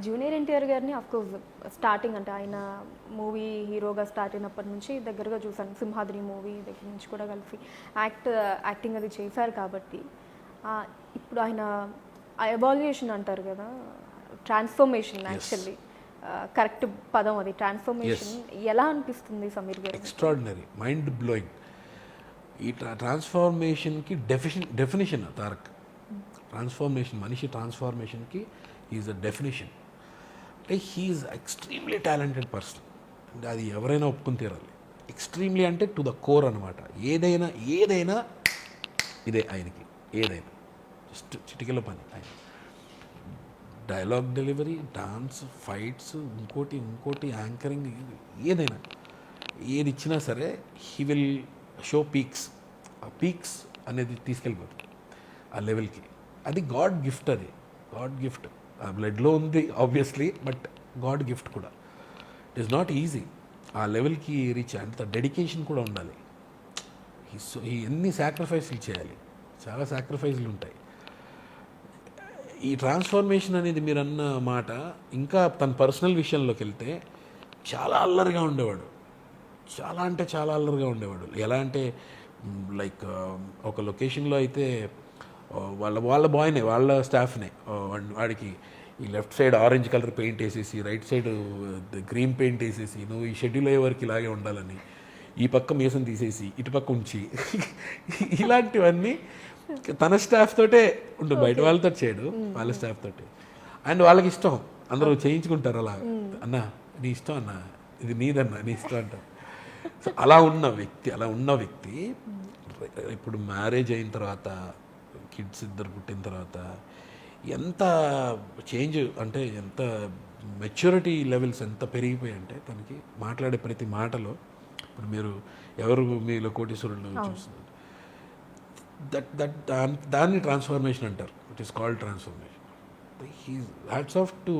Junior NTR గారిని of course starting అంటే ఆయన మూవీ హీరోగా స్టార్ట్ అయినప్పటి నుంచి దగ్గరగా చూసాను. సింహాద్రి మూవీ దగ్గర నుంచి కూడా కలిసి యాక్టింగ్ అది చేశారు కాబట్టి ఇప్పుడు ఆయన ఎవాల్యుయేషన్ అంటారు కదా, ట్రాన్స్ఫర్మేషన్ యాక్చువల్లీ కరెక్ట్ పదం అది, ట్రాన్స్ఫర్మేషన్ ఎలా అనిపిస్తుంది సమీర్ గారు? Extraordinary, mind blowing. ఈ ట్రాన్స్ఫార్మేషన్కి డెఫినేషన్ తారక్. ట్రాన్స్ఫార్మేషన్, మనిషి ట్రాన్స్ఫార్మేషన్కి ఈజ్ అ డెఫినేషన్. అంటే హీఈస్ ఎక్స్ట్రీమ్లీ టాలెంటెడ్ పర్సన్. అంటే అది ఎవరైనా ఒప్పుకుని తీరాలి. ఎక్స్ట్రీమ్లీ అంటే టు ద కోర్ అనమాట. ఏదైనా ఇదే ఆయనకి, ఏదైనా జస్ట్ చిటికెల పని. ఆయన డైలాగ్ డెలివరీ, డాన్స్, ఫైట్స్, ఇంకోటి యాంకరింగ్, ఏదైనా ఏది ఇచ్చినా సరే హీ విల్ షో పీక్స్. ఆ పీక్స్ అనేది తీసుకెళ్ళిపోతుంది ఆ లెవెల్కి. అది గాడ్ గిఫ్ట్, అది గాడ్ గిఫ్ట్. ఆ బ్లడ్లో ఉంది ఆబ్వియస్లీ, బట్ గాడ్ గిఫ్ట్ కూడా. ఇట్ ఈస్ నాట్ ఈజీ ఆ లెవెల్కి రీచ్. అంత డెడికేషన్ కూడా ఉండాలి. ఎన్ని సాక్రిఫైస్లు చేయాలి, చాలా సాక్రిఫైస్లు ఉంటాయి. ఈ ట్రాన్స్ఫార్మేషన్ అనేది మీరు అన్న మాట, ఇంకా తన పర్సనల్ విషయంలోకి వెళ్తే చాలా అల్లరిగా ఉండేవాడు. చాలా అంటే చాలా అల్లరిగా ఉండేవాడు. ఎలా అంటే లైక్ ఒక లొకేషన్లో అయితే వాళ్ళ బాయ్నే, వాళ్ళ స్టాఫ్నే, వాడికి ఈ left side orange colour paint వేసేసి, రైట్ సైడ్ గ్రీన్ పెయింట్ వేసేసి, నువ్వు ఈ షెడ్యూల్ అయ్యే వరకు ఇలాగే ఉండాలని, ఈ పక్క మీసం తీసేసి ఇటుపక్క ఉంచి, ఇలాంటివన్నీ తన స్టాఫ్ తోటే ఉండు, బయట వాళ్ళతో చేయడు, వాళ్ళ స్టాఫ్ తోటే. అండ్ వాళ్ళకి ఇష్టం, అందరూ చేయించుకుంటారు అలా. అన్న నీ ఇష్టం అన్న, ఇది నీదన్న, నీ ఇష్టం అంటారు. సో అలా ఉన్న వ్యక్తి ఇప్పుడు మ్యారేజ్ అయిన తర్వాత, కిడ్స్ ఇద్దరు పుట్టిన తర్వాత ఎంత చేంజ్, అంటే ఎంత మెచ్యూరిటీ లెవెల్స్ ఎంత పెరిగిపోయాయి అంటే తనకి. మాట్లాడే ప్రతి మాటలో, ఇప్పుడు మీరు ఎవరు మీలో కోటీశ్వరులు చూస్తున్నారు, దాన్ని ట్రాన్స్ఫర్మేషన్ అంటారు. It is called transformation. Hats off to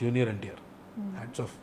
junior NTR, hats off.